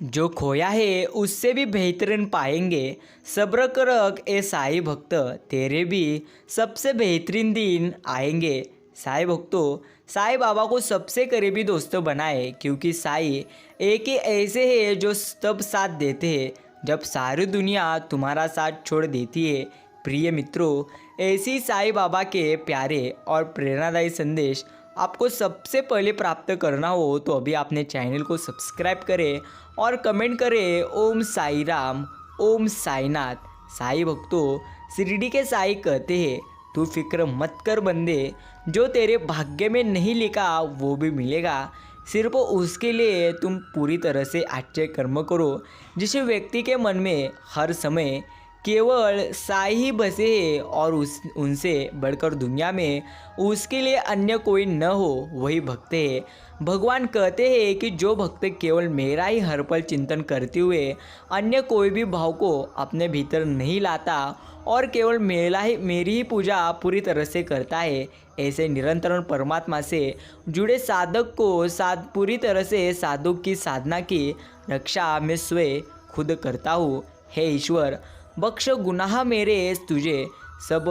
जो खोया है उससे भी बेहतरीन पाएंगे। सब्र कर रख ए साईं भक्त, तेरे भी सबसे बेहतरीन दिन आएंगे। साईं भक्तों, साईं बाबा को सबसे करीबी दोस्त बनाए, क्योंकि साईं एक ही ऐसे है जो तब साथ देते हैं जब सारी दुनिया तुम्हारा साथ छोड़ देती है। प्रिय मित्रों, ऐसी साईं बाबा के प्यारे और प्रेरणादायी संदेश आपको सबसे पहले प्राप्त करना हो तो अभी आपने चैनल को सब्सक्राइब करें और कमेंट करें ओम साई राम, ओम साईनाथ। साईं भक्तों, शिरडी के साईं कहते हैं, तू फिक्र मत कर बंदे, जो तेरे भाग्य में नहीं लिखा वो भी मिलेगा। सिर्फ उसके लिए तुम पूरी तरह से अच्छे कर्म करो। जिस व्यक्ति के मन में हर समय केवल साई ही बसे है और उनसे बढ़कर दुनिया में उसके लिए अन्य कोई न हो, वही भक्त है। भगवान कहते हैं कि जो भक्त केवल मेरा ही हर पल चिंतन करते हुए अन्य कोई भी भाव को अपने भीतर नहीं लाता और केवल मेरी ही पूजा पूरी तरह से करता है, ऐसे निरंतर परमात्मा से जुड़े साधक को पूरी तरह से साधक की साधना की रक्षा मैं स्वयं खुद करता हूँ। हे ईश्वर, बख्श गुनाह मेरे तुझे सब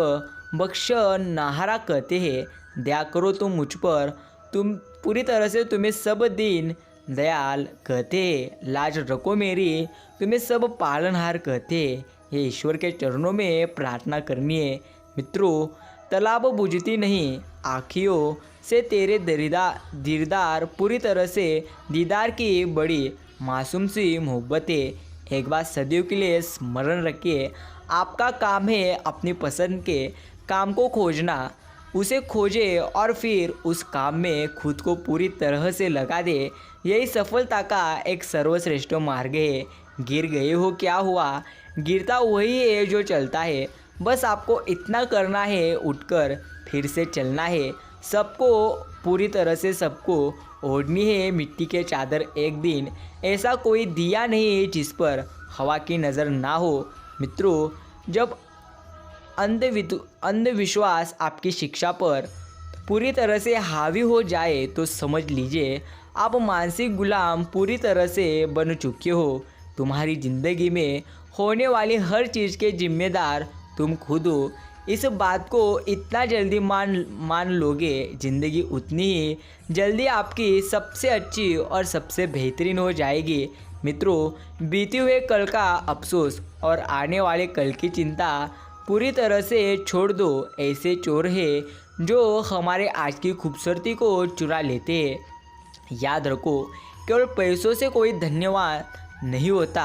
बख्श नाहरा कहते हैं। दया करो तुम मुझ पर, तुम पूरी तरह से तुम्हें सब दिन दयाल कहते हैं। लाज रखो मेरी, तुम्हें सब पालनहार कहते हैं। ये ईश्वर के चरणों में प्रार्थना करनी है। मित्रों, तालाब बुझती नहीं आँखियों से तेरे दीदार पूरी तरह से दीदार की बड़ी मासूम सी मोहब्बत है। एक बात सदैव के लिए स्मरण रखिए, आपका काम है अपनी पसंद के काम को खोजना। उसे खोजे और फिर उस काम में खुद को पूरी तरह से लगा दे। यही सफलता का एक सर्वश्रेष्ठ मार्ग है। गिर गए हो क्या हुआ, गिरता वही है जो चलता है। बस आपको इतना करना है, उठकर फिर से चलना है। सबको पूरी तरह से सबको ओढ़नी है मिट्टी के चादर। एक दिन ऐसा कोई दिया नहीं जिस पर हवा की नज़र ना हो। मित्रों, जब अंधविश्वास आपकी शिक्षा पर पूरी तरह से हावी हो जाए तो समझ लीजिए आप मानसिक गुलाम पूरी तरह से बन चुके हो। तुम्हारी ज़िंदगी में होने वाली हर चीज़ के जिम्मेदार तुम खुद हो। इस बात को इतना जल्दी मान लोगे, ज़िंदगी उतनी ही जल्दी आपकी सबसे अच्छी और सबसे बेहतरीन हो जाएगी। मित्रों, बीते हुए कल का अफसोस और आने वाले कल की चिंता पूरी तरह से छोड़ दो। ऐसे चोर हैं जो हमारे आज की खूबसूरती को चुरा लेते हैं। याद रखो, केवल पैसों से कोई धन्यवाद नहीं होता।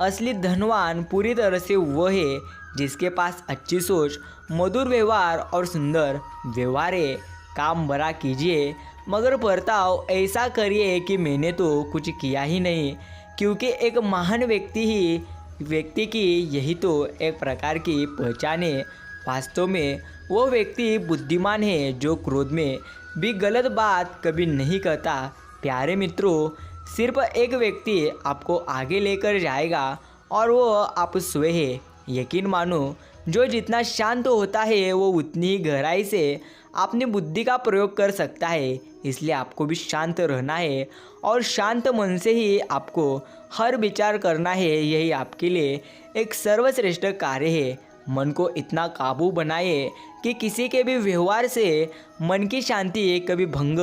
असली धनवान पूरी तरह से वह है जिसके पास अच्छी सोच, मधुर व्यवहार और सुंदर व्यवहार है। काम बड़ा कीजिए मगर बर्ताव ऐसा करिए कि मैंने तो कुछ किया ही नहीं, क्योंकि एक महान व्यक्ति की यही तो एक प्रकार की पहचान है। वास्तव में वो व्यक्ति बुद्धिमान है जो क्रोध में भी गलत बात कभी नहीं कहता। प्यारे मित्रों, सिर्फ एक व्यक्ति आपको आगे लेकर जाएगा और वो आप स्वयं है। यकीन मानो, जो जितना शांत होता है वो उतनी ही गहराई से अपनी बुद्धि का प्रयोग कर सकता है। इसलिए आपको भी शांत रहना है और शांत मन से ही आपको हर विचार करना है। यही आपके लिए एक सर्वश्रेष्ठ कार्य है। मन को इतना काबू बनाए कि किसी के भी व्यवहार से मन की शांति कभी भंग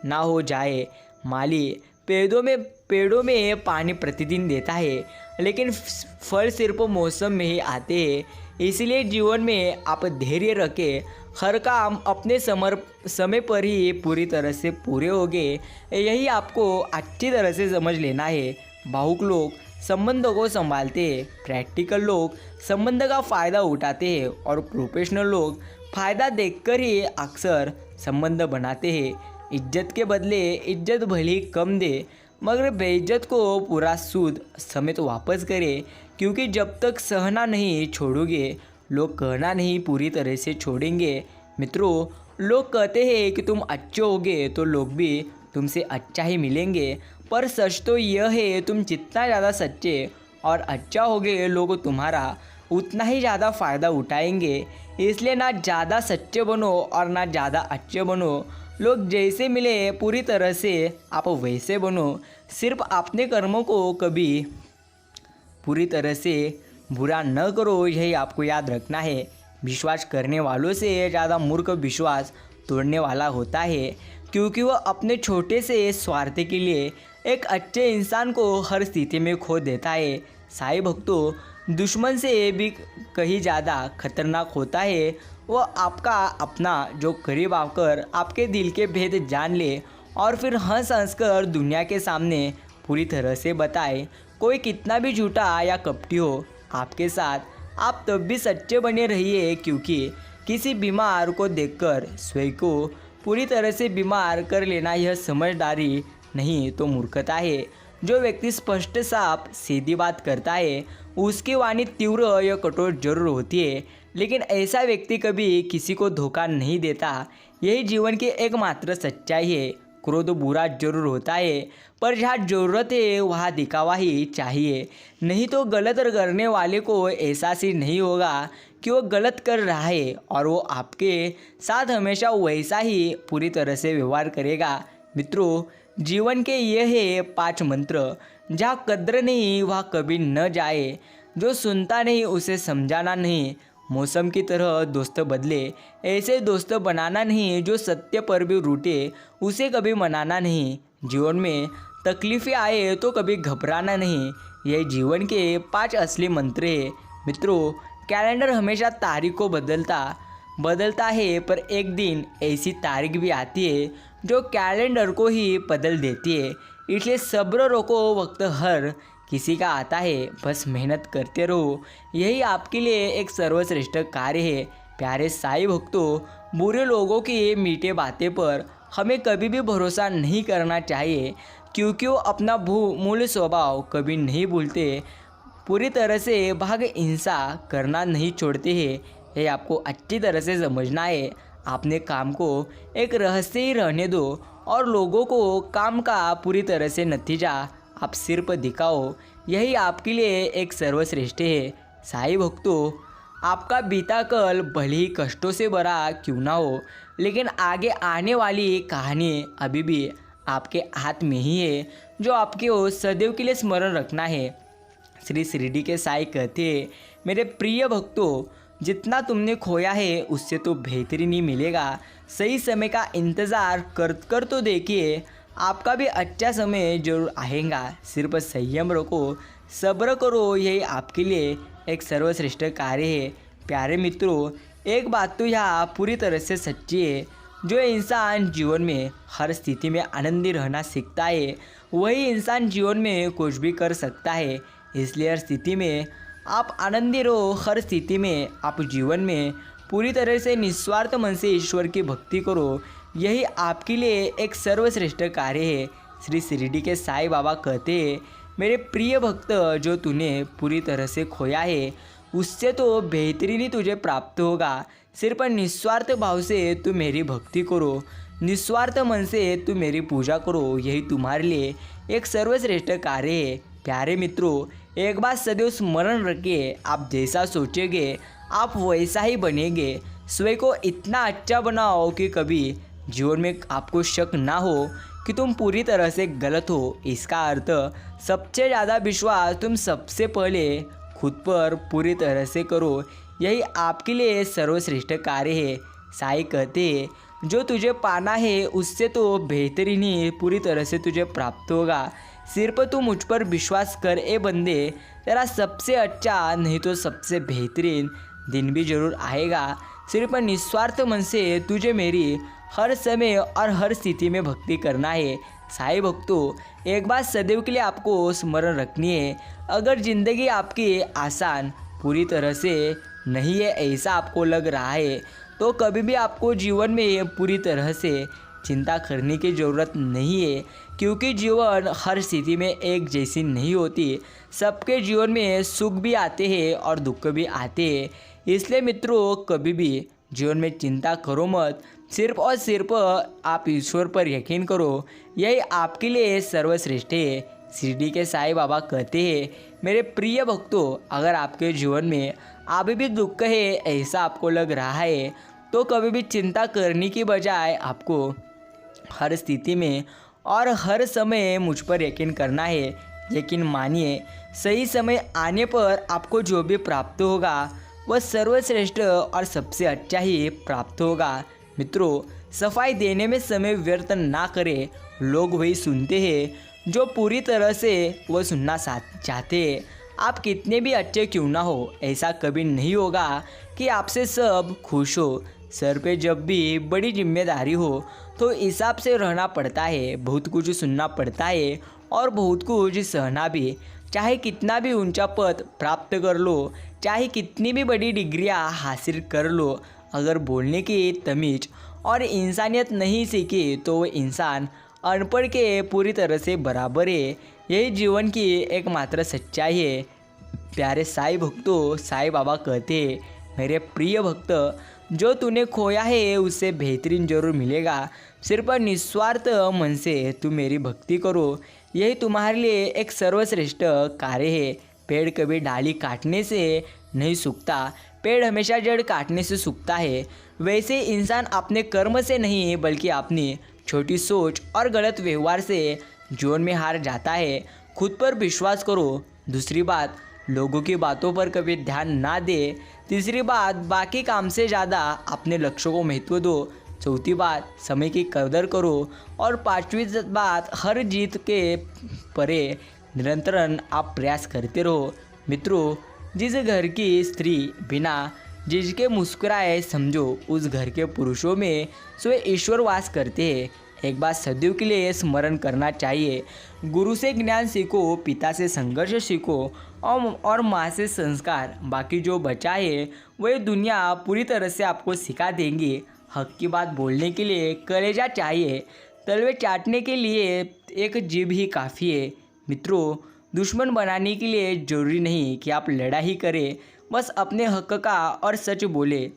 ना हो जाए। माली पेड़ों में पानी प्रतिदिन देता है, लेकिन फल सिर्फ मौसम में ही आते हैं। इसलिए जीवन में आप धैर्य रखें। हर काम अपने समय पर ही पूरी तरह से पूरे होंगे, यही आपको अच्छी तरह से समझ लेना है। भावुक लोग संबंधों को संभालते हैं, प्रैक्टिकल लोग संबंध का फ़ायदा उठाते हैं और प्रोफेशनल लोग फ़ायदा देखकर ही अक्सर संबंध बनाते हैं। इज्जत के बदले इज्जत भली कम दे, मगर बेइज्जत को पूरा सूद समेत वापस करें, क्योंकि जब तक सहना नहीं छोड़ोगे, लोग कहना नहीं पूरी तरह से छोड़ेंगे। मित्रों, लोग कहते हैं कि तुम अच्छे होगे तो लोग भी तुमसे अच्छा ही मिलेंगे, पर सच तो यह है तुम जितना ज़्यादा सच्चे और अच्छा होगे, लोग तुम्हारा उतना ही ज़्यादा फ़ायदा उठाएंगे। इसलिए ना ज़्यादा सच्चे बनो और ना ज़्यादा अच्छे बनो। लोग जैसे मिले पूरी तरह से आप वैसे बनो। सिर्फ अपने कर्मों को कभी पूरी तरह से बुरा न करो, यही आपको याद रखना है। विश्वास करने वालों से ज़्यादा मूर्ख विश्वास तोड़ने वाला होता है, क्योंकि वह अपने छोटे से स्वार्थ के लिए एक अच्छे इंसान को हर स्थिति में खो देता है। साईं भक्तों, दुश्मन से भी कहीं ज़्यादा खतरनाक होता है वह आपका अपना, जो करीब आकर आपके दिल के भेद जान ले और फिर हंस हंस कर दुनिया के सामने पूरी तरह से बताए। कोई कितना भी झूठा या कपटी हो आपके साथ, आप तब भी सच्चे बने रहिए, क्योंकि किसी बीमार को देखकर स्वयं को पूरी तरह से बीमार कर लेना यह समझदारी नहीं तो मूर्खता है। जो व्यक्ति स्पष्ट साफ सीधी बात करता है उसकी वाणी तीव्र या कठोर जरूर होती है, लेकिन ऐसा व्यक्ति कभी किसी को धोखा नहीं देता। यही जीवन की एकमात्र सच्चाई है। क्रोध बुरा जरूर होता है, पर जहाँ ज़रूरत है वहाँ दिखावा ही चाहिए, नहीं तो गलत करने वाले को एहसास ही नहीं होगा कि वो गलत कर रहा है और वो आपके साथ हमेशा वैसा ही पूरी तरह से व्यवहार करेगा। मित्रों, जीवन के ये है 5 मंत्र। जहाँ कद्र नहीं वहाँ कभी न जाए, जो सुनता नहीं उसे समझाना नहीं, मौसम की तरह दोस्त बदले ऐसे दोस्त बनाना नहीं, जो सत्य पर भी रूठे उसे कभी मनाना नहीं, जीवन में तकलीफ़ें आए तो कभी घबराना नहीं। यह जीवन के 5 असली मंत्र हैं। मित्रों, कैलेंडर हमेशा तारीख को बदलता है, पर एक दिन ऐसी तारीख भी आती है जो कैलेंडर को ही बदल देती है। इसलिए सब्र रखो, वक्त हर किसी का आता है, बस मेहनत करते रहो, यही आपके लिए एक सर्वश्रेष्ठ कार्य है। प्यारे साईं भक्तों, बुरे लोगों की मीठे बातें पर हमें कभी भी भरोसा नहीं करना चाहिए, क्योंकि वो अपना मूल स्वभाव कभी नहीं भूलते, पूरी तरह से भाग हिंसा करना नहीं छोड़ते हैं। ये आपको अच्छी तरह से समझना है। अपने काम को एक रहस्य ही रहने दो और लोगों को काम का पूरी तरह से नतीजा आप सिर पर दिखाओ, यही आपके लिए एक सर्वश्रेष्ठ है। साईं भक्तों, आपका बीता कल भले ही कष्टों से भरा क्यों ना हो, लेकिन आगे आने वाली कहानी अभी भी आपके हाथ में ही है, जो आपको सदैव के लिए स्मरण रखना है। श्री शिरडी के साईं कहते हैं, मेरे प्रिय भक्तों, जितना तुमने खोया है उससे तो बेहतरीन ही मिलेगा। सही समय का इंतज़ार कर तो देखिए, आपका भी अच्छा समय जरूर आएगा। सिर्फ संयम रखो, सब्र करो, यही आपके लिए एक सर्वश्रेष्ठ कार्य है। प्यारे मित्रों, एक बात तो यहाँ पूरी तरह से सच्ची है, जो इंसान जीवन में हर स्थिति में आनंदी रहना सीखता है, वही इंसान जीवन में कुछ भी कर सकता है। इसलिए हर स्थिति में आप आनंदी रहो, हर स्थिति में आप जीवन में पूरी तरह से निस्वार्थ मन से ईश्वर की भक्ति करो, यही आपके लिए एक सर्वश्रेष्ठ कार्य है। श्री शिरडी के साईं बाबा कहते हैं, मेरे प्रिय भक्त, जो तूने पूरी तरह से खोया है उससे तो बेहतरीन ही तुझे प्राप्त होगा। सिर्फ निस्वार्थ भाव से तू मेरी भक्ति करो, निस्वार्थ मन से तू मेरी पूजा करो, यही तुम्हारे लिए एक सर्वश्रेष्ठ कार्य है। प्यारे मित्रों, एक बात सदैव स्मरण रखिए, आप जैसा सोचेंगे आप वैसा ही बनेंगे। स्वयं को इतना अच्छा बनाओ कि कभी जीवन में आपको शक ना हो कि तुम पूरी तरह से गलत हो। इसका अर्थ सबसे ज़्यादा विश्वास तुम सबसे पहले खुद पर पूरी तरह से करो, यही आपके लिए सर्वश्रेष्ठ कार्य है। साईं कहते हैं, जो तुझे पाना है उससे तो बेहतरीन ही पूरी तरह से तुझे प्राप्त होगा। सिर्फ तू मुझ पर विश्वास कर ए बंदे, तेरा सबसे अच्छा नहीं तो सबसे बेहतरीन दिन भी जरूर आएगा। सिर्फ निस्वार्थ मन से तुझे मेरी हर समय और हर स्थिति में भक्ति करना है। साईं भक्तों, एक बात सदैव के लिए आपको स्मरण रखनी है, अगर ज़िंदगी आपकी आसान पूरी तरह से नहीं है ऐसा आपको लग रहा है, तो कभी भी आपको जीवन में पूरी तरह से चिंता करने की ज़रूरत नहीं है, क्योंकि जीवन हर स्थिति में एक जैसी नहीं होती। सबके जीवन में सुख भी आते हैं और दुख भी आते हैं। इसलिए मित्रों, कभी भी जीवन में चिंता करो मत, सिर्फ और सिर्फ आप ईश्वर पर यकीन करो, यही आपके लिए सर्वश्रेष्ठ है। शिरडी के साईं बाबा कहते हैं, मेरे प्रिय भक्तों, अगर आपके जीवन में अभी भी दुख है ऐसा आपको लग रहा है, तो कभी भी चिंता करने की बजाय आपको हर स्थिति में और हर समय मुझ पर यकीन करना है। यकीन मानिए, सही समय आने पर आपको जो भी प्राप्त होगा वह सर्वश्रेष्ठ और सबसे अच्छा ही प्राप्त होगा। मित्रों, सफाई देने में समय व्यर्थ ना करें। लोग वही सुनते हैं जो पूरी तरह से वह सुनना चाहते हैं। आप कितने भी अच्छे क्यों ना हो, ऐसा कभी नहीं होगा कि आपसे सब खुश हो। सर पे जब भी बड़ी जिम्मेदारी हो तो हिसाब से रहना पड़ता है, बहुत कुछ सुनना पड़ता है और बहुत कुछ सहना भी। चाहे कितना भी ऊंचा पद प्राप्त कर लो, चाहे कितनी भी बड़ी डिग्रियां हासिल कर लो, अगर बोलने की तमीज और इंसानियत नहीं सीखी तो वो इंसान अनपढ़ के पूरी तरह से बराबर है। यही जीवन की एकमात्र सच्चाई है। प्यारे साईं भक्तों, साईं बाबा कहते हैं, मेरे प्रिय भक्त, जो तूने खोया है उससे बेहतरीन जरूर मिलेगा। सिर्फ निस्वार्थ मन से तुम मेरी भक्ति करो, यही तुम्हारे लिए एक सर्वश्रेष्ठ कार्य है। पेड़ कभी डाली काटने से नहीं सूखता, पेड़ हमेशा जड़ काटने से सूखता है। वैसे इंसान अपने कर्म से नहीं बल्कि अपनी छोटी सोच और गलत व्यवहार से जीवन में हार जाता है। खुद पर विश्वास करो। दूसरी बात, लोगों की बातों पर कभी ध्यान ना दे। तीसरी बात, बाकी काम से ज़्यादा अपने लक्ष्यों को महत्व दो। चौथी बात, समय की कदर करो। और पांचवी बात, हर जीत के परे निरंतर आप प्रयास करते रहो। मित्रों, जिस घर की स्त्री बिना जिसके मुस्कुराए, समझो उस घर के पुरुषों में स्वयं ईश्वर वास करते हैं। एक बात सदैव के लिए स्मरण करना चाहिए, गुरु से ज्ञान सीखो, पिता से संघर्ष सीखो और माँ से संस्कार। बाकी जो बचा है वह दुनिया पूरी तरह से आपको सिखा देंगी। हक की बात बोलने के लिए कलेजा चाहिए, तलवे चाटने के लिए एक जीभ ही काफ़ी है। मित्रों, दुश्मन बनाने के लिए जरूरी नहीं कि आप लड़ाई करें, बस अपने हक का और सच बोले।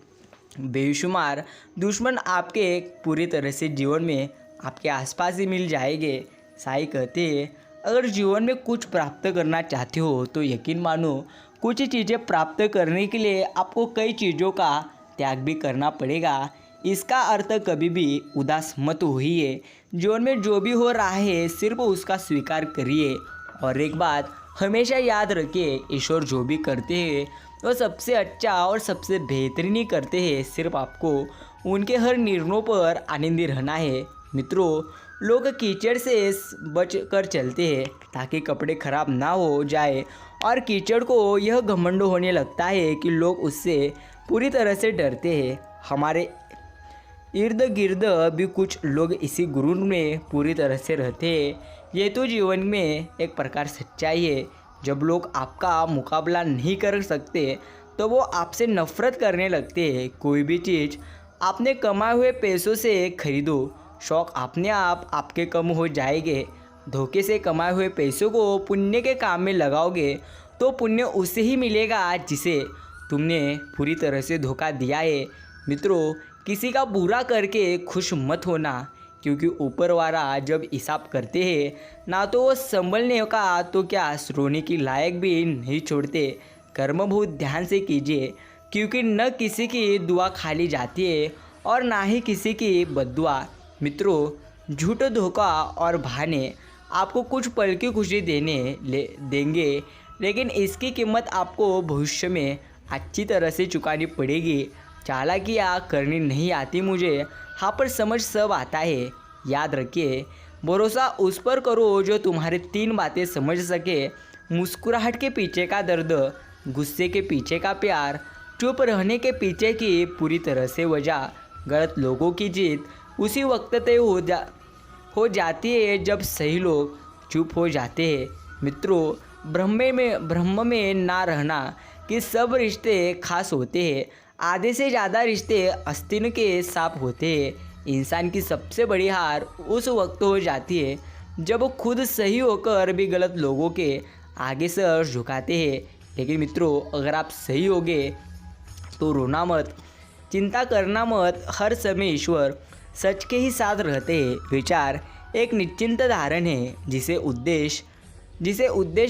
बेशुमार दुश्मन आपके पूरी तरह से जीवन में आपके आसपास ही मिल जाएंगे। साईं कहते हैं, अगर जीवन में कुछ प्राप्त करना चाहते हो तो यकीन मानो, कुछ चीज़ें प्राप्त करने के लिए आपको कई चीज़ों का त्याग भी करना पड़ेगा। इसका अर्थ कभी भी उदास मत होइए। जीवन में जो भी हो रहा है सिर्फ उसका स्वीकार करिए। और एक बात हमेशा याद रखिए, ईश्वर जो भी करते हैं वो सबसे अच्छा और सबसे बेहतरीन ही करते हैं। सिर्फ आपको उनके हर निर्णयों पर आनंदी रहना है। मित्रों, लोग कीचड़ से बच कर चलते हैं ताकि कपड़े खराब ना हो जाए, और कीचड़ को यह घमंड होने लगता है कि लोग उससे पूरी तरह से डरते हैं। हमारे इर्द गिर्द भी कुछ लोग इसी गुरूर में पूरी तरह से रहते हैं। ये तो जीवन में एक प्रकार सच्चाई है। जब लोग आपका मुकाबला नहीं कर सकते तो वो आपसे नफरत करने लगते हैं। कोई भी चीज़ आपने कमाए हुए पैसों से खरीदो, शौक अपने आप आपके कम हो जाएंगे। धोखे से कमाए हुए पैसों को पुण्य के काम में लगाओगे तो पुण्य उसे ही मिलेगा जिसे तुमने पूरी तरह से धोखा दिया है। मित्रों, किसी का बुरा करके खुश मत होना, क्योंकि ऊपर वाला जब हिसाब करते हैं ना तो वो संभलने का तो क्या रोने की लायक भी नहीं छोड़ते। कर्म बहुत ध्यान से कीजिए, क्योंकि न किसी की दुआ खाली जाती है और ना ही किसी की बद्दुआ। मित्रों, झूठ, धोखा और बहाने आपको कुछ पल की खुशी देंगे, लेकिन इसकी कीमत आपको भविष्य में अच्छी तरह से चुकानी पड़ेगी। चालाकियाँ करनी नहीं आती मुझे, हाँ पर समझ सब आता है। याद रखिए, भरोसा उस पर करो जो तुम्हारी 3 बातें समझ सके। मुस्कुराहट के पीछे का दर्द, गुस्से के पीछे का प्यार, चुप रहने के पीछे की पूरी तरह से वजह। गलत लोगों की जीत उसी वक्त तय हो जाती है जब सही लोग चुप हो जाते हैं। मित्रों, ब्रह्म में ना रहना कि सब रिश्ते खास होते हैं। आधे से ज़्यादा रिश्ते आस्तीन के सांप होते हैं। इंसान की सबसे बड़ी हार उस वक्त हो जाती है जब वो खुद सही होकर भी गलत लोगों के आगे सर झुकाते हैं। लेकिन मित्रों, अगर आप सही होगे तो रोना मत, चिंता करना मत। हर समय ईश्वर सच के ही साथ रहते हैं। विचार एक निश्चिंत धारण है जिसे उद्देश्य,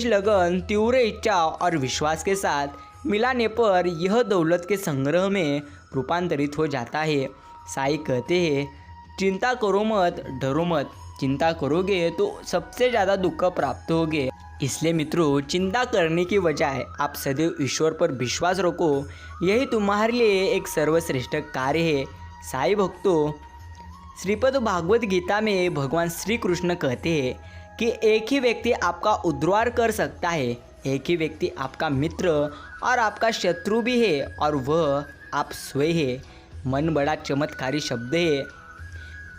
लगन, तीव्र इच्छा और विश्वास के साथ मिलाने पर यह दौलत के संग्रह में रूपांतरित हो जाता है। साईं कहते हैं, चिंता करो मत, डरो मत, चिंता करोगे तो सबसे ज़्यादा दुख प्राप्त होगे। इसलिए मित्रों, चिंता करने की बजाय आप सदैव ईश्वर पर विश्वास रखो, यही तुम्हारे लिए एक सर्वश्रेष्ठ कार्य है। साईं भक्तों, श्रीपद भागवत गीता में भगवान श्री कृष्ण कहते हैं कि एक ही व्यक्ति आपका उद्धार कर सकता है, एक ही व्यक्ति आपका मित्र और आपका शत्रु भी है, और वह आप स्वयं है। मन बड़ा चमत्कारी शब्द है,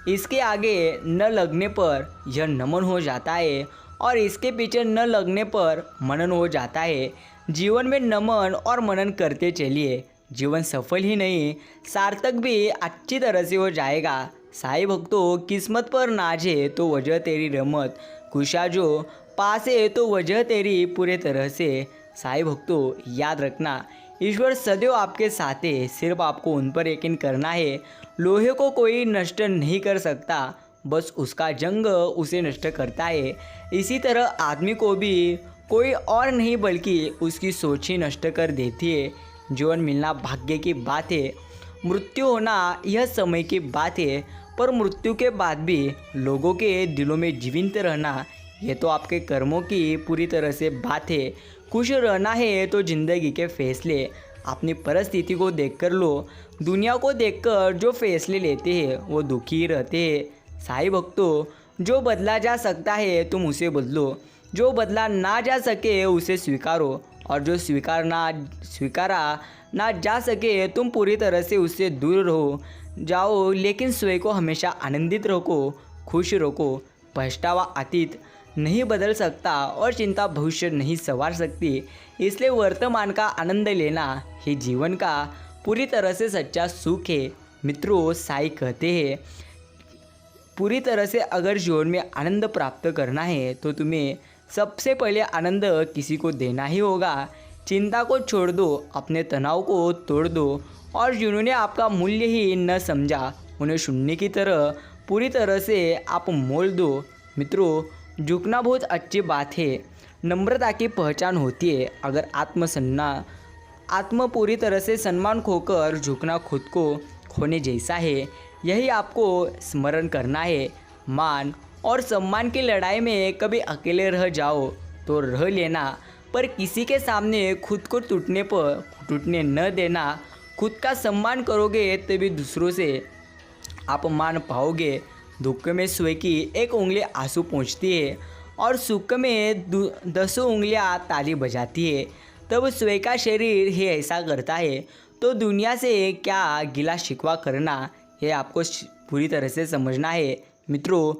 इसके आगे न लगने पर यह नमन हो जाता है और इसके पीछे न लगने पर मनन हो जाता है। जीवन में नमन और मनन करते चलिए, जीवन सफल ही नहीं सार्थक भी अच्छी तरह से हो जाएगा। साईं भक्तों, किस्मत पर नाज है तो वजह तेरी रहमत, खुशा जो पास है तो वजह तेरी पूरे तरह से। साईं भक्तों, याद रखना, ईश्वर सदैव आपके साथ है, सिर्फ आपको उन पर यकीन करना है। लोहे को कोई नष्ट नहीं कर सकता, बस उसका जंग उसे नष्ट करता है। इसी तरह आदमी को भी कोई और नहीं बल्कि उसकी सोच ही नष्ट कर देती है। जीवन मिलना भाग्य की बात है, मृत्यु होना यह समय की बात है, पर मृत्यु के बाद भी लोगों के दिलों में जीवित रहना ये तो आपके कर्मों की पूरी तरह से बात है। खुश रहना है तो ज़िंदगी के फैसले अपनी परिस्थिति को देखकर लो, दुनिया को देखकर जो फैसले लेते हैं वो दुखी ही रहते हैं। साईं भक्तों, जो बदला जा सकता है तुम उसे बदलो, जो बदला ना जा सके उसे स्वीकारो, और जो स्वीकारा ना जा सके तुम पूरी तरह से उससे दूर रहो जाओ, लेकिन स्वयं को हमेशा आनंदित रखो, खुश रखो। पछतावा अतीत नहीं बदल सकता और चिंता भविष्य नहीं संवार सकती, इसलिए वर्तमान का आनंद लेना ही जीवन का पूरी तरह से सच्चा सुख है। मित्रों, साईं कहते हैं, पूरी तरह से अगर जीवन में आनंद प्राप्त करना है तो तुम्हें सबसे पहले आनंद किसी को देना ही होगा। चिंता को छोड़ दो, अपने तनाव को तोड़ दो, और जिन्होंने आपका मूल्य ही न समझा उन्हें शून्य की तरह पूरी तरह से आप मोल दो। मित्रों, झुकना बहुत अच्छी बात है, नम्रता की पहचान होती है। अगर आत्म पूरी तरह से सम्मान खोकर झुकना खुद को खोने जैसा है, यही आपको स्मरण करना है। मान और सम्मान की लड़ाई में कभी अकेले रह जाओ तो रह लेना, पर किसी के सामने खुद को टूटने न देना। खुद का सम्मान करोगे तभी दूसरों से आप मान पाओगे। दुख में स्वयं की एक उंगली आंसू पहुँचती है और सुख में 10 उंगलियां ताली बजाती है, तब स्वयं का शरीर ही ऐसा करता है तो दुनिया से क्या गिला शिकवा करना, ये आपको पूरी तरह से समझना है। मित्रों,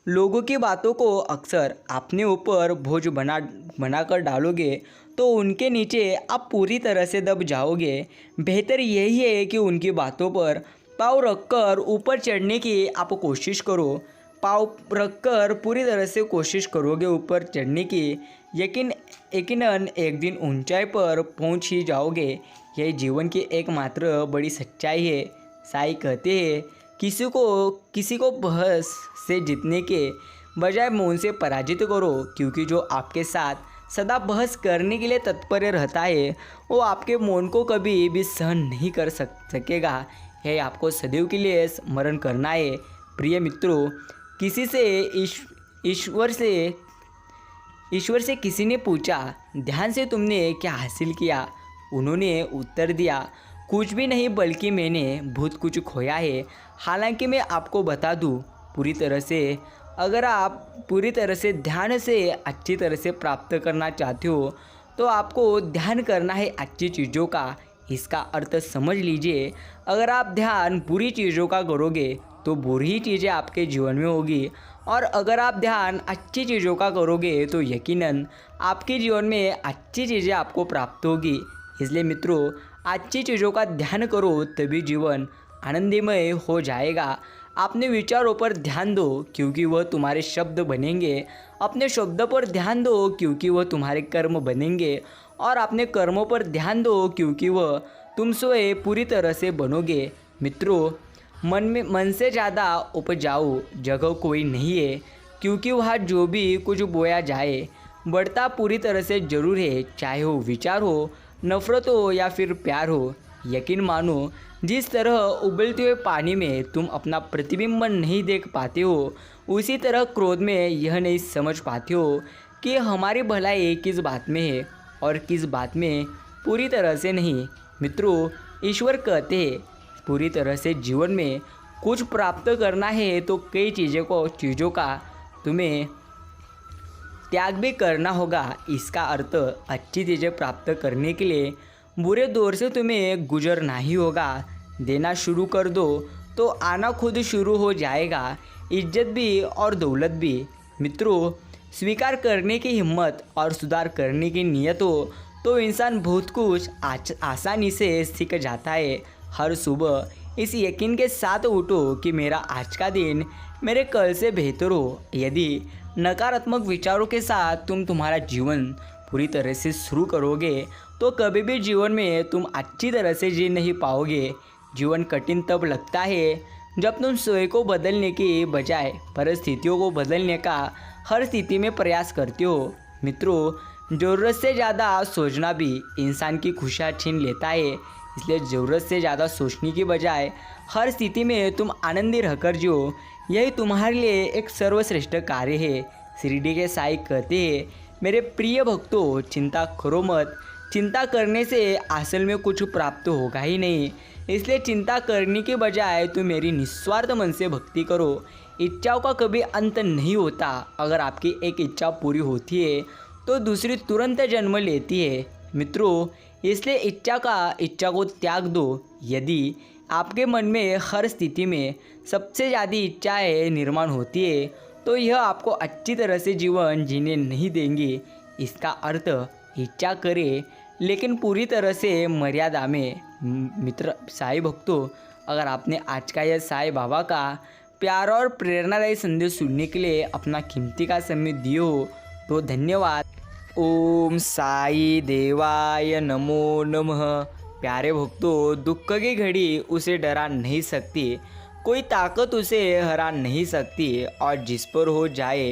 लोगों की बातों को अक्सर अपने ऊपर बोझ बनाकर डालोगे तो उनके नीचे आप पूरी तरह से दब जाओगे। बेहतर यही है कि उनकी बातों पर पाँव रखकर ऊपर चढ़ने की आप कोशिश करो। पाँव रखकर पूरी तरह से कोशिश करोगे ऊपर चढ़ने की, यकीनन एक दिन ऊंचाई पर पहुंच ही जाओगे। यह जीवन की एकमात्र बड़ी सच्चाई है। साईं कहते हैं, किसी को बहस से जीतने के बजाय मौन से पराजित करो, क्योंकि जो आपके साथ सदा बहस करने के लिए तत्पर रहता है वो आपके मौन को कभी भी सहन नहीं कर सकेगा। यह आपको सदैव के लिए स्मरण करना है। प्रिय मित्रों, ईश्वर से किसी ने पूछा, ध्यान से तुमने क्या हासिल किया? उन्होंने उत्तर दिया, कुछ भी नहीं, बल्कि मैंने बहुत कुछ खोया है। हालांकि मैं आपको बता दूं, अगर आप पूरी तरह से ध्यान से अच्छी तरह से प्राप्त करना चाहते हो तो आपको ध्यान करना है अच्छी चीज़ों का। इसका अर्थ समझ लीजिए, अगर आप ध्यान बुरी चीज़ों का करोगे तो बुरी ही चीज़ें आपके जीवन में होगी, और अगर आप ध्यान अच्छी चीज़ों का करोगे तो यकीनन आपके जीवन में अच्छी चीज़ें आपको प्राप्त होगी। इसलिए मित्रों, अच्छी चीज़ों का ध्यान करो, तभी जीवन आनंदमय हो जाएगा। अपने विचारों पर ध्यान दो, क्योंकि वह तुम्हारे शब्द बनेंगे। अपने शब्द पर ध्यान दो, क्योंकि वह तुम्हारे कर्म बनेंगे, और अपने कर्मों पर ध्यान दो, क्योंकि वह तुम स्वयं पूरी तरह से बनोगे। मित्रों, मन से ज़्यादा उपजाऊ जगह कोई नहीं है, क्योंकि वहाँ जो भी कुछ बोया जाए बढ़ता पूरी तरह से ज़रूर है, चाहे वो विचार हो, नफ़रत हो या फिर प्यार हो। यकीन मानो, जिस तरह उबलते हुए पानी में तुम अपना प्रतिबिंब नहीं देख पाते हो, उसी तरह क्रोध में यह नहीं समझ पाते हो कि हमारी भलाई किस बात में है और किस बात में पूरी तरह से नहीं। मित्रों, ईश्वर कहते हैं पूरी तरह से जीवन में कुछ प्राप्त करना है तो कई चीज़ों का तुम्हें त्याग भी करना होगा। इसका अर्थ अच्छी चीज़ें प्राप्त करने के लिए बुरे दौर से तुम्हें गुजरना ही होगा। देना शुरू कर दो तो आना खुद शुरू हो जाएगा, इज्जत भी और दौलत भी। मित्रों, स्वीकार करने की हिम्मत और सुधार करने की नीयत हो तो इंसान बहुत कुछ आसानी से सीख जाता है। हर सुबह इस यकीन के साथ उठो कि मेरा आज का दिन मेरे कल से बेहतर हो। यदि नकारात्मक विचारों के साथ तुम तुम्हारा जीवन पूरी तरह से शुरू करोगे तो कभी भी जीवन में तुम अच्छी तरह से जी नहीं पाओगे। जीवन कठिन तब लगता है जब तुम स्वयं को बदलने की बजाय परिस्थितियों को बदलने का हर स्थिति में प्रयास करते हो। मित्रों, ज़रूरत से ज़्यादा सोचना भी इंसान की खुशियाँ छीन लेता है। इसलिए ज़रूरत से ज़्यादा सोचने की बजाय हर स्थिति में तुम आनंदी रहकर जियो, यही तुम्हारे लिए एक सर्वश्रेष्ठ कार्य है। शिरडी के साईं कहते हैं, मेरे प्रिय भक्तों, चिंता करो मत। चिंता करने से असल में कुछ प्राप्त होगा ही नहीं। इसलिए चिंता करने के बजाय तुम मेरी निस्वार्थ मन से भक्ति करो। इच्छाओं का कभी अंत नहीं होता। अगर आपकी एक इच्छा पूरी होती है तो दूसरी तुरंत जन्म लेती है। मित्रों, इसलिए इच्छा को त्याग दो। यदि आपके मन में हर स्थिति में सबसे ज़्यादा इच्छाएं निर्माण होती है तो यह आपको अच्छी तरह से जीवन जीने नहीं देंगी। इसका अर्थ इच्छा करें लेकिन पूरी तरह से मर्यादा में। मित्र साईं भक्तों, अगर आपने आज का यह साईं बाबा का प्यारा और प्रेरणादायी संदेश सुनने के लिए अपना कीमती का समय दिए हो तो धन्यवाद। ओम साई देवाय नमो नमः। प्यारे भक्तों, दुख की घड़ी उसे डरा नहीं सकती, कोई ताकत उसे हरा नहीं सकती, और जिस पर हो जाए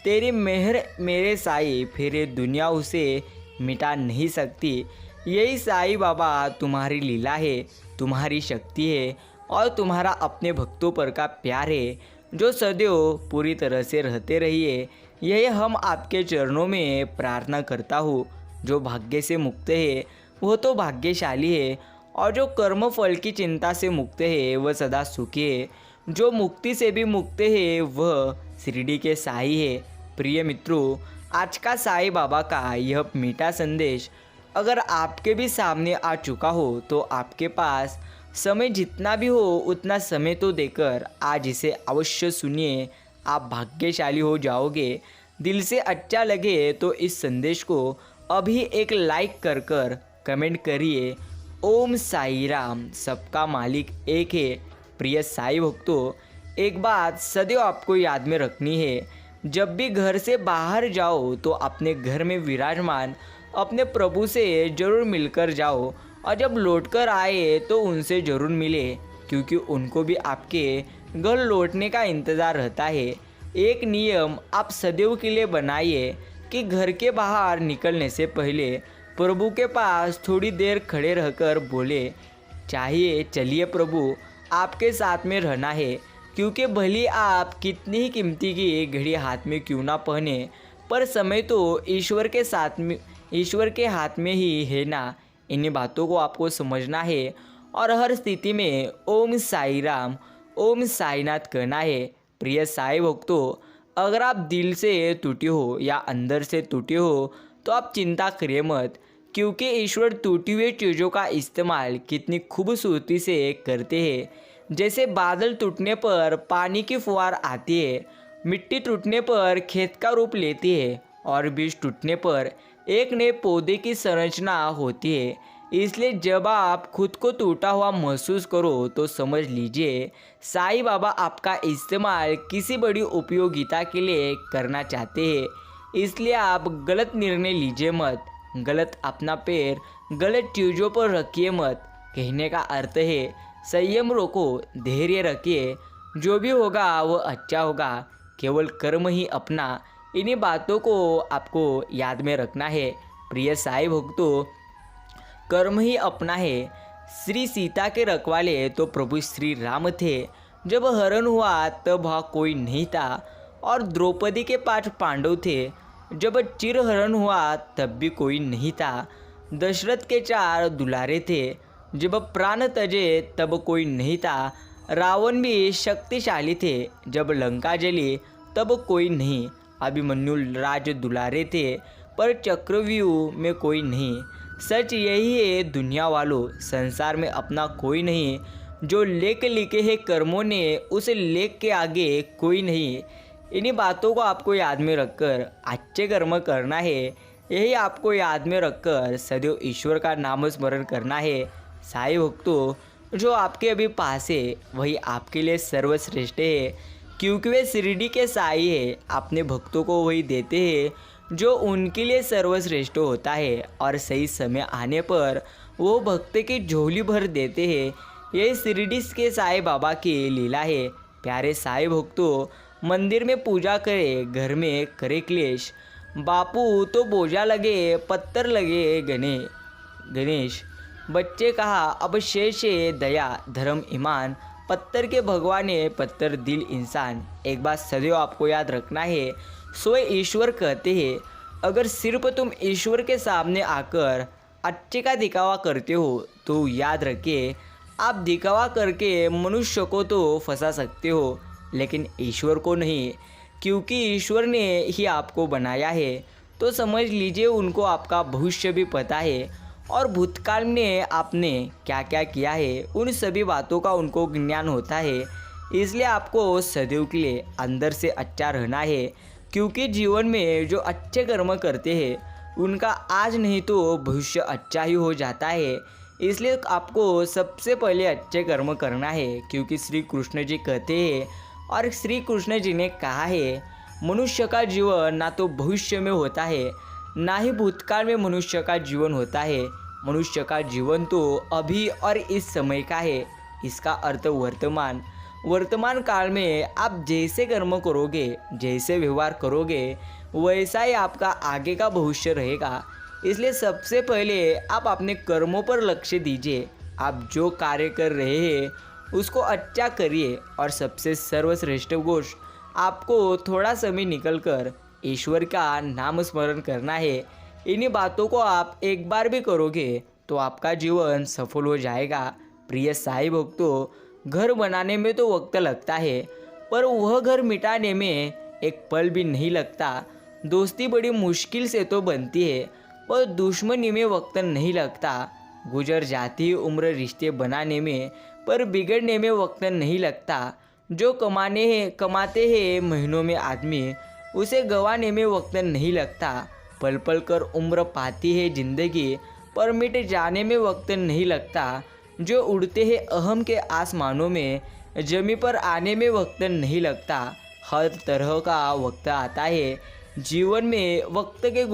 तेरी मेहर मेरे साईं, फिर दुनिया उसे मिटा नहीं सकती। यही साईं बाबा तुम्हारी लीला है, तुम्हारी शक्ति है और तुम्हारा अपने भक्तों पर का प्यार है, जो सदैव पूरी तरह से रहते रहिए। यही हम आपके चरणों में प्रार्थना करता हूँ। जो भाग्य से मुक्त है वह तो भाग्यशाली है, और जो कर्म फल की चिंता से मुक्त है वह सदा सुखी है। जो मुक्ति से भी मुक्त है वह शिरडी के साईं है। प्रिय मित्रों, आज का साईं बाबा का यह मीठा संदेश अगर आपके भी सामने आ चुका हो तो आपके पास समय जितना भी हो उतना समय तो देकर आज इसे अवश्य सुनिए। आप भाग्यशाली हो जाओगे। दिल से अच्छा लगे तो इस संदेश को अभी एक लाइक कर कमेंट करिए। ओम साई राम, सबका मालिक एक है। प्रिय साईं भक्तों, एक बात सदैव आपको याद में रखनी है, जब भी घर से बाहर जाओ तो अपने घर में विराजमान अपने प्रभु से जरूर मिलकर जाओ, और जब लौटकर आए तो उनसे ज़रूर मिले, क्योंकि उनको भी आपके घर लौटने का इंतज़ार रहता है। एक नियम आप सदैव के लिए बनाइए कि घर के बाहर निकलने से पहले प्रभु के पास थोड़ी देर खड़े रहकर बोले, चाहिए चलिए प्रभु, आपके साथ में रहना है। क्योंकि भली आप कितनी ही कीमती की घड़ी हाथ में क्यों ना पहने, पर समय तो ईश्वर के हाथ में ही है ना। इन्हीं बातों को आपको समझना है और हर स्थिति में ओम साई राम, ओम साईनाथ कहना है। प्रिय साईं भक्तों, अगर आप दिल से टूटे हो या अंदर से टूटे हो तो आप चिंता करिए मत, क्योंकि ईश्वर टूटी हुई चीज़ों का इस्तेमाल कितनी खूबसूरती से करते हैं। जैसे बादल टूटने पर पानी की फुहार आती है, मिट्टी टूटने पर खेत का रूप लेती है, और बीज टूटने पर एक नए पौधे की संरचना होती है। इसलिए जब आप खुद को टूटा हुआ महसूस करो तो समझ लीजिए साईं बाबा आपका इस्तेमाल किसी बड़ी उपयोगिता के लिए करना चाहते हैं। इसलिए आप गलत निर्णय लीजिए मत, गलत अपना पैर गलत चीज़ों पर रखिए मत। कहने का अर्थ है संयम रखो, धैर्य रखिए, जो भी होगा वो अच्छा होगा, केवल कर्म ही अपना। इन्हीं बातों को आपको याद में रखना है। प्रिय साईं भक्तों, कर्म ही अपना है। श्री सीता के रखवाले तो प्रभु श्री राम थे। जब हरण हुआ तब वहाँ कोई नहीं था, और द्रौपदी के 5 पांडव थे। जब चिरहरण हुआ तब भी कोई नहीं था। दशरथ के 4 दुलारे थे। जब प्राण तजे तब कोई नहीं था। रावण भी शक्तिशाली थे। जब लंका जली तब कोई नहीं। अभिमन्यु राज दुलारे थे पर चक्रव्यूह में कोई नहीं। सच यही है दुनिया वालों, संसार में अपना कोई नहीं। जो लेख लिखे हैं कर्मों ने, उस लेख के आगे कोई नहीं। इन्हीं बातों को आपको याद में रखकर अच्छे कर्म करना है। यही आपको याद में रखकर सदैव ईश्वर का नाम स्मरण करना है। साईं भक्तों, जो आपके अभी पास है वही आपके लिए सर्वश्रेष्ठ है, क्योंकि वे शिरडी के साईं है। अपने भक्तों को वही देते हैं जो उनके लिए सर्वश्रेष्ठ होता है, और सही समय आने पर वो भक्त की झोली भर देते हैं। यही शिरडी के साईं बाबा की लीला है। प्यारे साईं भक्तों, मंदिर में पूजा करे, घर में करे क्लेश, बापू तो बोझा लगे पत्थर लगे गणेश। बच्चे कहा अब शेष है दया धर्म ईमान, पत्थर के भगवान है पत्थर दिल इंसान। एक बात सदैव आपको याद रखना है, सोए ईश्वर कहते हैं। अगर सिर्फ तुम ईश्वर के सामने आकर अच्छे का दिखावा करते हो तो याद रखिए, आप दिखावा करके मनुष्य को तो फंसा सकते हो, लेकिन ईश्वर को नहीं, क्योंकि ईश्वर ने ही आपको बनाया है। तो समझ लीजिए उनको आपका भविष्य भी पता है, और भूतकाल में आपने क्या क्या किया है उन सभी बातों का उनको ज्ञान होता है। इसलिए आपको सदैव के लिए अंदर से अच्छा रहना है, क्योंकि जीवन में जो अच्छे कर्म करते हैं उनका आज नहीं तो भविष्य अच्छा ही हो जाता है। इसलिए आपको सबसे पहले अच्छे कर्म करना है, क्योंकि श्री कृष्ण जी कहते हैं, और श्री कृष्ण जी ने कहा है, मनुष्य का जीवन ना तो भविष्य में होता है ना ही भूतकाल में मनुष्य का जीवन होता है। मनुष्य का जीवन तो अभी और इस समय का है। इसका अर्थ वर्तमान काल में आप जैसे कर्म करोगे, जैसे व्यवहार करोगे, वैसा ही आपका आगे का भविष्य रहेगा। इसलिए सबसे पहले आप अपने कर्मों पर लक्ष्य दीजिए। आप जो कार्य कर रहे हैं उसको अच्छा करिए, और सबसे सर्वश्रेष्ठ गोष्ट, आपको थोड़ा समय निकलकर ईश्वर का नाम स्मरण करना है। इन्हीं बातों को आप एक बार भी करोगे तो आपका जीवन सफल हो जाएगा। प्रिय साईं भक्तों, घर बनाने में तो वक्त लगता है, पर वह घर मिटाने में एक पल भी नहीं लगता। दोस्ती बड़ी मुश्किल से तो बनती है, पर दुश्मनी में वक्त नहीं लगता। गुजर जाती उम्र रिश्ते बनाने में, पर बिगड़ने में वक्त नहीं लगता। जो कमाते हैं महीनों में आदमी, उसे गंवाने में वक्त नहीं लगता। पल पल कर उम्र पाती है जिंदगी, पर मिट जाने में वक्त नहीं लगता। जो उड़ते हैं अहम के आसमानों में, जमी पर आने में वक्त नहीं लगता। हर तरह का वक्त आता है जीवन में, वक्त के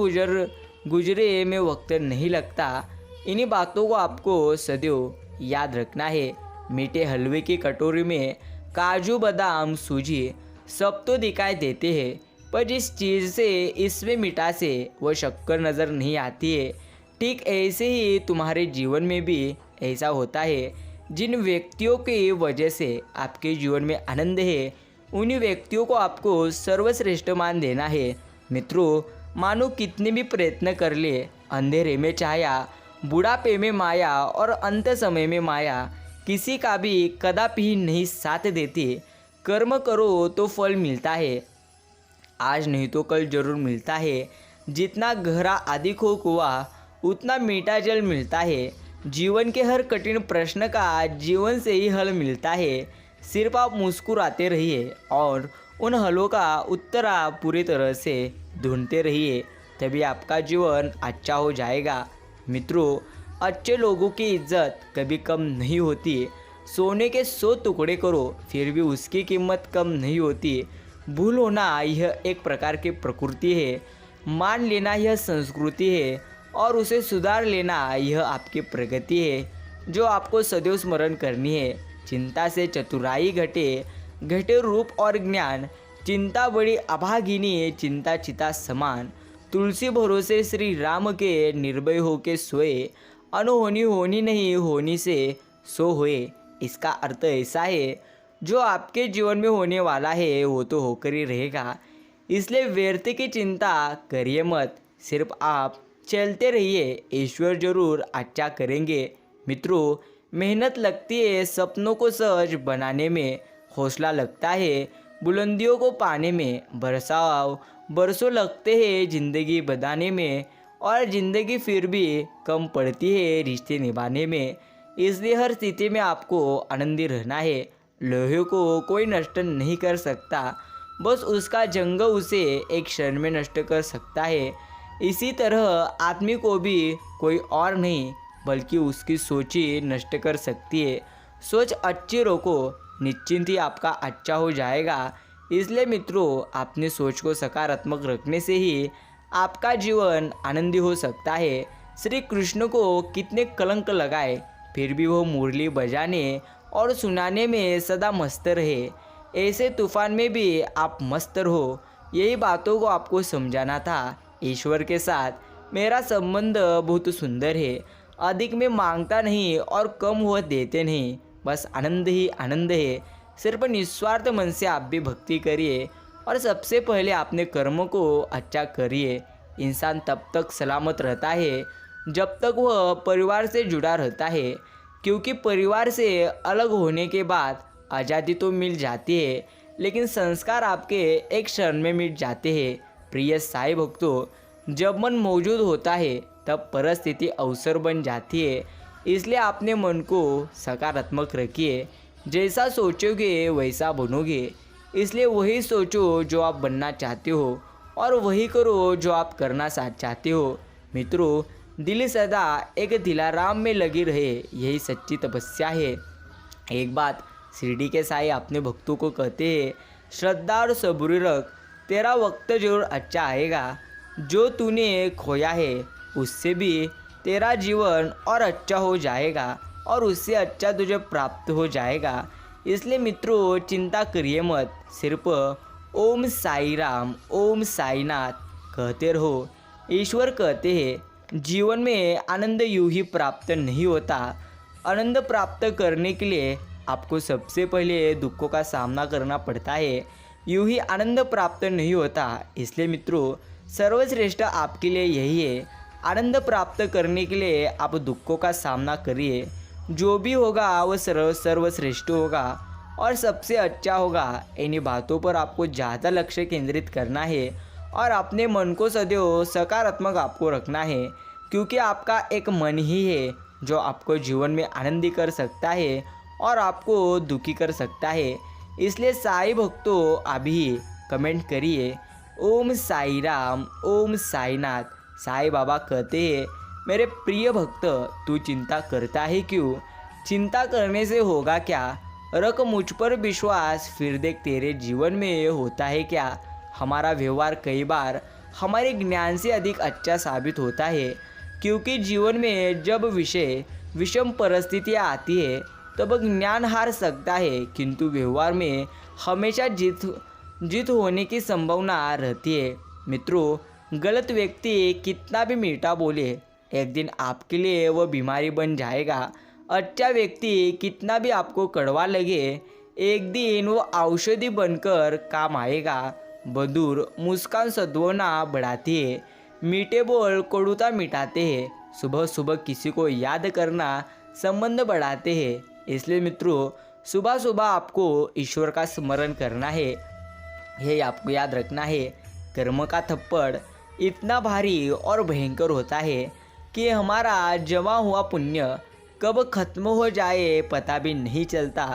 गुजरे में वक्त नहीं लगता। इन्हीं बातों को आपको सदैव याद रखना है। मीठे हलवे की कटोरी में काजू बादाम सूजी सब तो दिखाई देते हैं, पर जिस चीज़ से इसमें मिठास है वह शक्कर नज़र नहीं आती है। ठीक ऐसे ही तुम्हारे जीवन में भी ऐसा होता है। जिन व्यक्तियों की वजह से आपके जीवन में आनंद है, उन्हीं व्यक्तियों को आपको सर्वश्रेष्ठ मान देना है। मित्रों, मानो कितने भी प्रयत्न कर ले, अंधेरे में छाया, बुढ़ापे में माया और अंत समय में माया किसी का भी कदापि नहीं साथ देती। कर्म करो तो फल मिलता है, आज नहीं तो कल जरूर मिलता है। जितना गहरा अधिक हो कुआं, उतना मीठा जल मिलता है। जीवन के हर कठिन प्रश्न का जीवन से ही हल मिलता है। सिर्फ आप मुस्कुराते रहिए और उन हलों का उत्तर आप पूरी तरह से ढूंढते रहिए, तभी आपका जीवन अच्छा हो जाएगा। मित्रों, अच्छे लोगों की इज्जत कभी कम नहीं होती। सोने के 100 टुकड़े करो फिर भी उसकी कीमत कम नहीं होती। भूल होना यह एक प्रकार की प्रकृति है, मान लेना यह संस्कृति है, और उसे सुधार लेना यह आपकी प्रगति है जो आपको सदैव स्मरण करनी है। चिंता से चतुराई घटे रूप और ज्ञान, चिंता बड़ी अभागिनी चिंता चिता समान। तुलसी भरोसे श्री राम के निर्भय होके सोए, अनहोनी होनी नहीं होनी से सो होए। इसका अर्थ ऐसा है, जो आपके जीवन में होने वाला है वो तो होकर ही रहेगा, इसलिए व्यर्थ की चिंता करिए मत। सिर्फ आप चलते रहिए, ईश्वर जरूर अच्छा करेंगे। मित्रों, मेहनत लगती है सपनों को सच बनाने में, हौसला लगता है बुलंदियों को पाने में, बरसों लगते हैं ज़िंदगी बनाने में, और ज़िंदगी फिर भी कम पड़ती है रिश्ते निभाने में। इसलिए हर स्थिति में आपको आनंदी रहना है। लोहे को कोई नष्ट नहीं कर सकता, बस उसका जंग उसे एक क्षण में नष्ट कर सकता है। इसी तरह आदमी को भी कोई और नहीं बल्कि उसकी सोच ही नष्ट कर सकती है। सोच अच्छी रखो, निश्चिंत ही आपका अच्छा हो जाएगा। इसलिए मित्रों, अपनी सोच को सकारात्मक रखने से ही आपका जीवन आनंदी हो सकता है। श्री कृष्ण को कितने कलंक लगाए, फिर भी वो मुरली बजाने और सुनाने में सदा मस्त रहे। ऐसे तूफान में भी आप मस्त रहो। यही बातों को आपको समझाना था। ईश्वर के साथ मेरा संबंध बहुत सुंदर है। अधिक में मांगता नहीं और कम हुआ देते नहीं, बस आनंद ही आनंद है। सिर्फ निस्वार्थ मन से आप भी भक्ति करिए और सबसे पहले अपने कर्म को अच्छा करिए। इंसान तब तक सलामत रहता है जब तक वह परिवार से जुड़ा रहता है, क्योंकि परिवार से अलग होने के बाद आज़ादी तो मिल जाती है, लेकिन संस्कार आपके एक क्षण में मिट जाते हैं। प्रिय साईं भक्तों, जब मन मौजूद होता है तब परिस्थिति अवसर बन जाती है। इसलिए अपने मन को सकारात्मक रखिए। जैसा सोचोगे वैसा बनोगे। इसलिए वही सोचो जो आप बनना चाहते हो और वही करो जो आप करना चाहते हो। मित्रों, दिल सदा एक दिलाराम में लगी रहे, यही सच्ची तपस्या है। एक बात शिरडी के साईं अपने भक्तों को कहते हैं, श्रद्धा और सब्र रख, तेरा वक्त जरूर अच्छा आएगा। जो तूने खोया है उससे भी तेरा जीवन और अच्छा हो जाएगा और उससे अच्छा तुझे प्राप्त हो जाएगा। इसलिए मित्रों, चिंता करिए मत, सिर्फ ओम साई राम, ओम साईनाथ कहते रहो। ईश्वर कहते हैं, जीवन में आनंद यूं ही प्राप्त नहीं होता। आनंद प्राप्त करने के लिए आपको सबसे पहले दुखों का सामना करना पड़ता है। यूं ही आनंद प्राप्त नहीं होता। इसलिए मित्रों, सर्वश्रेष्ठ आपके लिए यही है। आनंद प्राप्त करने के लिए आप दुखों का सामना करिए। जो भी होगा वो सर्वश्रेष्ठ होगा और सबसे अच्छा होगा। इन्हीं बातों पर आपको ज़्यादा लक्ष्य केंद्रित करना है और अपने मन को सदैव सकारात्मक आपको रखना है, क्योंकि आपका एक मन ही है जो आपको जीवन में आनंदी कर सकता है और आपको दुखी कर सकता है। इसलिए साईं भक्तों, अभी कमेंट करिए ओम साई राम, ओम साईनाथ। साईं बाबा कहते हैं, मेरे प्रिय भक्त, तू चिंता करता है क्यों? चिंता करने से होगा क्या? रख मुझ पर विश्वास, फिर देख तेरे जीवन में होता है क्या। हमारा व्यवहार कई बार हमारे ज्ञान से अधिक अच्छा साबित होता है, क्योंकि जीवन में जब विषम परिस्थितियाँ आती है तब ज्ञान हार सकता है, किंतु व्यवहार में हमेशा जीत होने की संभावना रहती है। मित्रों, गलत व्यक्ति कितना भी मीठा बोले, एक दिन आपके लिए वह बीमारी बन जाएगा। अच्छा व्यक्ति कितना भी आपको कड़वा लगे, एक दिन वो औषधि बनकर काम आएगा। बदूर मुस्कान सद्भावना बढ़ाती है, मीठे बोल कड़ुता मिटाते हैं। सुबह सुबह किसी को याद करना संबंध बढ़ाते हैं। इसलिए मित्रों, सुबह सुबह आपको ईश्वर का स्मरण करना है। यह आपको याद रखना है, कर्म का थप्पड़ इतना भारी और भयंकर होता है कि हमारा जमा हुआ पुण्य कब खत्म हो जाए पता भी नहीं चलता।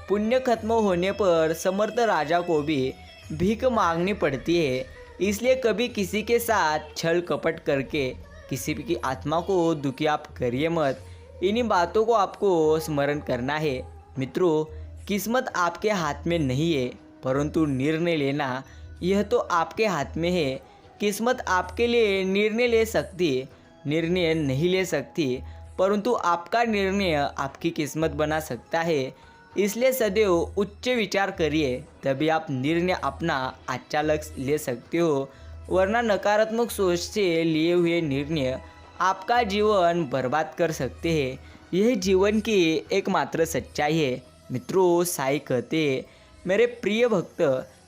पुण्य खत्म होने पर समर्थ राजा को भी भीख मांगनी पड़ती है। इसलिए कभी किसी के साथ छल कपट करके किसी की आत्मा को दुखी आप करिए मत। इन्हीं बातों को आपको स्मरण करना है। मित्रों, किस्मत आपके हाथ में नहीं है, परंतु निर्णय लेना यह तो आपके हाथ में है। किस्मत आपके लिए निर्णय ले सकती है, निर्णय नहीं ले सकती, परंतु आपका निर्णय आपकी किस्मत बना सकता है। इसलिए सदैव उच्च विचार करिए, तभी आप निर्णय अपना अच्छा लक्ष्य ले सकते हो, वरना नकारात्मक सोच से लिए हुए निर्णय आपका जीवन बर्बाद कर सकते हैं। यह जीवन की एकमात्र सच्चाई है। मित्रों, साईं कहते हैं, मेरे प्रिय भक्त,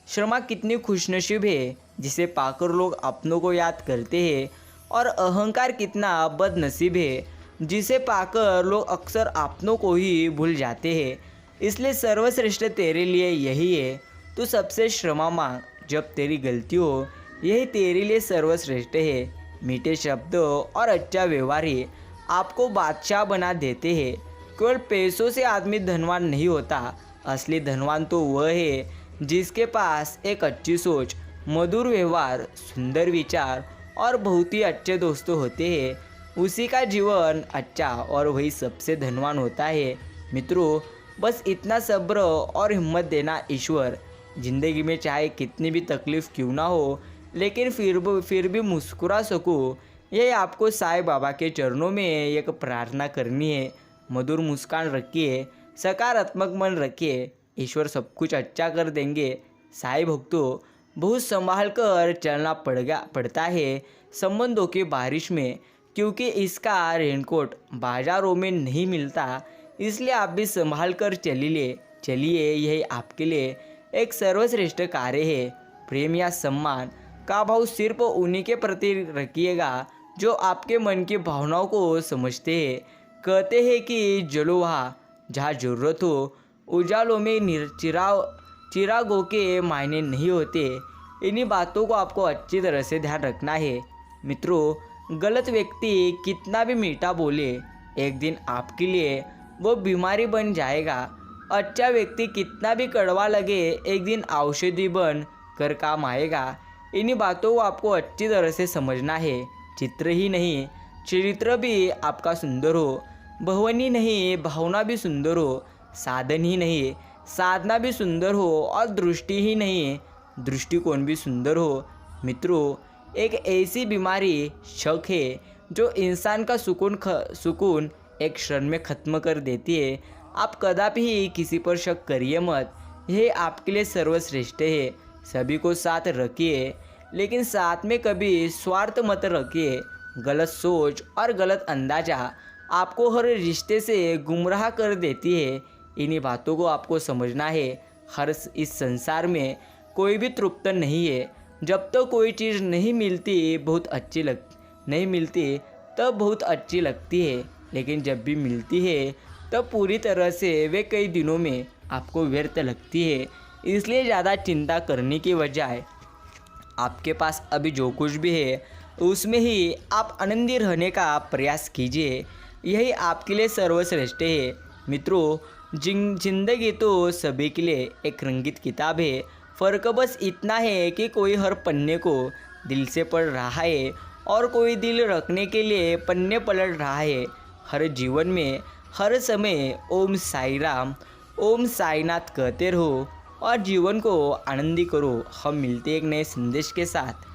शर्मा कितनी खुशनसीब है जिसे पाकर लोग अपनों को याद करते हैं, और अहंकार कितना बदनसीब है जिसे पाकर लोग अक्सर अपनों को ही भूल जाते हैं। इसलिए सर्वश्रेष्ठ तेरे लिए यही है, तू सबसे क्षमा मांग जब तेरी गलती हो, यही तेरे लिए सर्वश्रेष्ठ है। मीठे शब्द और अच्छा व्यवहार ही आपको बादशाह बना देते हैं। केवल पैसों से आदमी धनवान नहीं होता, असली धनवान तो वह है जिसके पास एक अच्छी सोच, मधुर व्यवहार, सुंदर विचार और बहुत ही अच्छे दोस्तों होते हैं। उसी का जीवन अच्छा और वही सबसे धनवान होता है। मित्रों, बस इतना सब्र और हिम्मत देना ईश्वर, ज़िंदगी में चाहे कितनी भी तकलीफ़ क्यों ना हो, लेकिन फिर भी मुस्कुरा सकूं, यही आपको साईं बाबा के चरणों में एक प्रार्थना करनी है। मधुर मुस्कान रखिए, सकारात्मक मन रखिए, ईश्वर सब कुछ अच्छा कर देंगे। साईं भक्तों, बहुत संभाल कर चलना पड़ता है संबंधों की बारिश में, क्योंकि इसका रेनकोट बाजारों में नहीं मिलता। इसलिए आप भी संभाल कर चलिए, यही आपके लिए एक सर्वश्रेष्ठ कार्य है। प्रेम या सम्मान का भाव सिर्फ उन्हीं के प्रति रखिएगा जो आपके मन की भावनाओं को समझते हैं। कहते हैं कि जलो वहाँ जहाँ ज़रूरत हो, उजालों में चिरागों के मायने नहीं होते। इन्हीं बातों को आपको अच्छी तरह से ध्यान रखना है। मित्रों, गलत व्यक्ति कितना भी मीठा बोले, एक दिन आपके लिए वो बीमारी बन जाएगा। अच्छा व्यक्ति कितना भी कड़वा लगे, एक दिन औषधि बन कर काम आएगा। इन्हीं बातों को आपको अच्छी तरह से समझना है। चित्र ही नहीं, चरित्र भी आपका सुंदर हो, भवनी नहीं, भावना भी सुंदर हो, साधन ही नहीं, साधना भी सुंदर हो, और दृष्टि ही नहीं, दृष्टिकोण भी सुंदर हो। मित्रों, एक ऐसी बीमारी शक है जो इंसान का सुकून एक क्षण में ख़त्म कर देती है। आप कदापि ही किसी पर शक करिए मत, यह आपके लिए सर्वश्रेष्ठ है। सभी को साथ रखिए, लेकिन साथ में कभी स्वार्थ मत रखिए। गलत सोच और गलत अंदाजा आपको हर रिश्ते से गुमराह कर देती है। इन्हीं बातों को आपको समझना है। इस संसार में कोई भी तृप्त नहीं है। जब तक कोई चीज़ नहीं मिलती तब बहुत अच्छी लगती है, लेकिन जब भी मिलती है तब पूरी तरह से वे कई दिनों में आपको व्यर्थ लगती है। इसलिए ज़्यादा चिंता करने की बजाय आपके पास अभी जो कुछ भी है उसमें ही आप आनंदी रहने का प्रयास कीजिए, यही आपके लिए सर्वश्रेष्ठ है। मित्रों, जिंदगी तो सभी के लिए एक रंगीत किताब है। फ़र्क बस इतना है कि कोई हर पन्ने को दिल से पढ़ रहा है और कोई दिल रखने के लिए पन्ने पलट रहा है। हर जीवन में हर समय ओम साई राम, ओम साईनाथ कहते रहो और जीवन को आनंदी करो। हम मिलते एक नए संदेश के साथ।